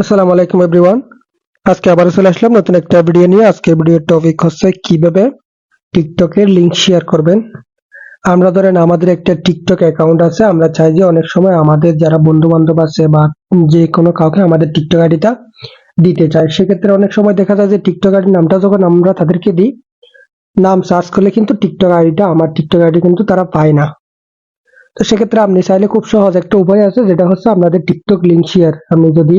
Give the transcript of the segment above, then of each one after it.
আসসালামু আলাইকুম এভরিওয়ান। আজকে আবার চলে আসলাম নতুন একটা ভিডিও নিয়ে। আজকের ভিডিওর টপিক হচ্ছে কিভাবে টিকটকের লিংক শেয়ার করবেন। আমরা ধরেন আমাদের একটা টিকটক অ্যাকাউন্ট আছে, আমরা চাই যে অনেক সময় আমাদের যারা বন্ধু বান্ধব আছে বা যে কোনো কাউকে আমাদের টিকটক আইডিটা দিতে চাই। সেক্ষেত্রে অনেক সময় দেখা যায় যে টিকটক আইডির নামটা যখন আমরা তাদেরকে দিই, নাম সার্চ করলে কিন্তু টিকটক আইডিটা আমার টিকটক আইডি কিন্তু তারা পায় না। তো সেক্ষেত্রে আপনি চাইলে খুব সহজ একটা উপায় আছে, যেটা হচ্ছে আপনাদের টিকটক লিংক শেয়ার। আপনি যদি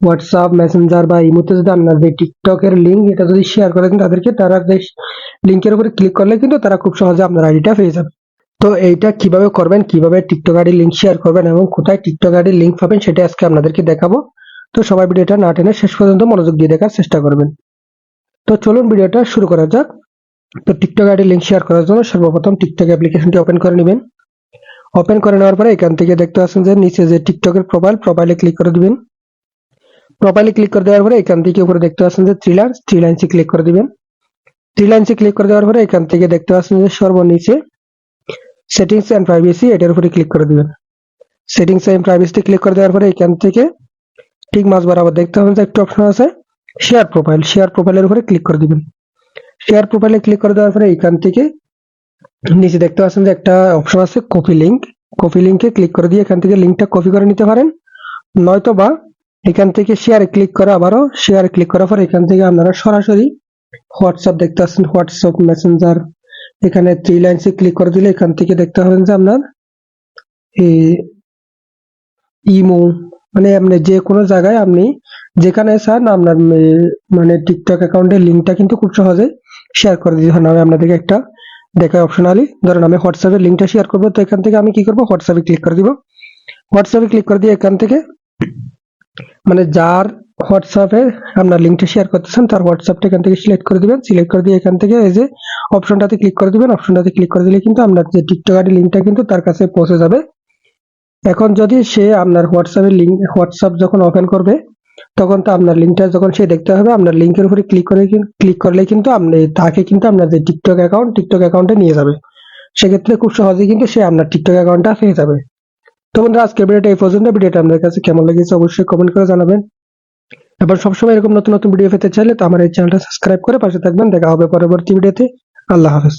হোয়াটসঅ্যাপ মেসেঞ্জার বা ইমোতে যদি আপনার যে টিকটকের লিঙ্ক এটা যদি শেয়ার করে দেন তাদেরকে, তারা যে লিঙ্কের উপরে ক্লিক করলে কিন্তু তারা খুব সহজে আপনার আইডিটা পেয়ে যাবে। তো এইটা কিভাবে করবেন, কিভাবে টিকটক আইডি লিঙ্ক শেয়ার করবেন এবং কোথায় টিকটক আইডি লিঙ্ক পাবেন সেটা আজকে আপনাদেরকে দেখাবো। তো সবাই ভিডিওটা না টেনে শেষ পর্যন্ত মনোযোগ দিয়ে দেখার চেষ্টা করবেন। তো চলুন ভিডিওটা শুরু করা যাক। তো টিকটক আইডি লিঙ্ক শেয়ার করার জন্য সর্বপ্রথম টিকটক অ্যাপ্লিকেশনটি ওপেন করে নেবেন। ওপেন করে নেওয়ার পরে এখান থেকে দেখতে পাচ্ছেন যে নিচে যে টিকটকের প্রোফাইলে ক্লিক করে দিবেন। প্রোফাইলে ক্লিক করে দেওয়ার পরে এখান থেকে উপরে দেখতে পাচ্ছেন যে থ্রি লাইনসে ক্লিক করে দিবেন। থ্রি লাইনসে ক্লিক করে দেওয়ার পরে এখান থেকে দেখতে পাচ্ছেন যে সর্বনিচে সেটিংস এন্ড প্রাইভেসি, এটার উপরে ক্লিক করে দিবেন। সেটিংস এন্ড প্রাইভেসিতে ক্লিক করে দেওয়ার পরে এখান থেকে ঠিক মাঝ বরাবর দেখতে পাবেন যে একটা অপশন আছে শেয়ার প্রোফাইলের উপরে ক্লিক করে দিবেন। শেয়ার প্রোফাইলে ক্লিক করে দেওয়ার পরে এখান থেকে নিচে দেখতে পাচ্ছেন যে একটা অপশন আছে কপি লিঙ্কে ক্লিক করে দিয়ে এখান থেকে লিঙ্কটা কপি করে নিতে পারেন, নয়তো বা এখান থেকে শেয়ারে ক্লিক করে আবারও শেয়ারে ক্লিক করার পর এখান থেকে আপনারা সরাসরি হোয়াটসঅ্যাপ দেখতে পাচ্ছেন, হোয়াটসঅ্যাপ মেসেঞ্জার, এখানে থ্রি লাইনসে ক্লিক করে দিলে এখান থেকে দেখতে পাবেন যে আপনার ইমো, মানে আপনি যে কোনো জায়গায় আপনি যেখানে চান আপনার মানে টিকটক অ্যাকাউন্টের লিঙ্কটা কিন্তু খুব সহজে শেয়ার করে দিতে হয়। আমি আপনাদেরকে একটা দেখাই অপশনালি। ধরেন আমি হোয়াটসঅ্যাপের লিঙ্কটা শেয়ার করবো, তো এখান থেকে আমি কি করবো, হোয়াটসঅ্যাপে ক্লিক করে দিব। হোয়াটসঅ্যাপে ক্লিক করে দিয়ে এখান থেকে মানে যার হোয়াটসঅ্যাপে আপনার লিঙ্কটা শেয়ার করতেছেন তার হোয়াটসঅ্যাপটা এখান থেকে সিলেক্ট করে দিবেন। সিলেক্ট করে দিয়ে এখান থেকে এই যে অপশনটাতে ক্লিক করে দিবেন। অপশনটাতে ক্লিক করে দিলে কিন্তু আপনার যে টিকটক আইডি লিঙ্কটা কিন্তু তার কাছে পৌঁছে যাবে। এখন যদি সে আপনার হোয়াটসঅ্যাপ যখন ওপেন করবে, তখন তো আপনার লিঙ্কটা যখন সে দেখতে হবে, আপনার লিঙ্কের উপরে ক্লিক করলে কিন্তু আপনি তাকে কিন্তু আপনার যে টিকটক অ্যাকাউন্টে নিয়ে যাবে। সেক্ষেত্রে খুব সহজেই কিন্তু সে আপনার টিকটক অ্যাকাউন্টটা পেয়ে যাবে। তো বন্ধুরা, আজকের ভিডিওটা এই পর্যন্ত। ভিডিওটা আপনার কাছে কেমন লেগেছে অবশ্যই কমেন্ট করে জানাবেন। এবং সবসময় এরকম নতুন নতুন ভিডিও পেতে চাইলে তো আমার এই চ্যানেলটা সাবস্ক্রাইব করে পাশে থাকবেন। দেখা হবে পরবর্তী ভিডিওতে। আল্লাহ হাফেজ।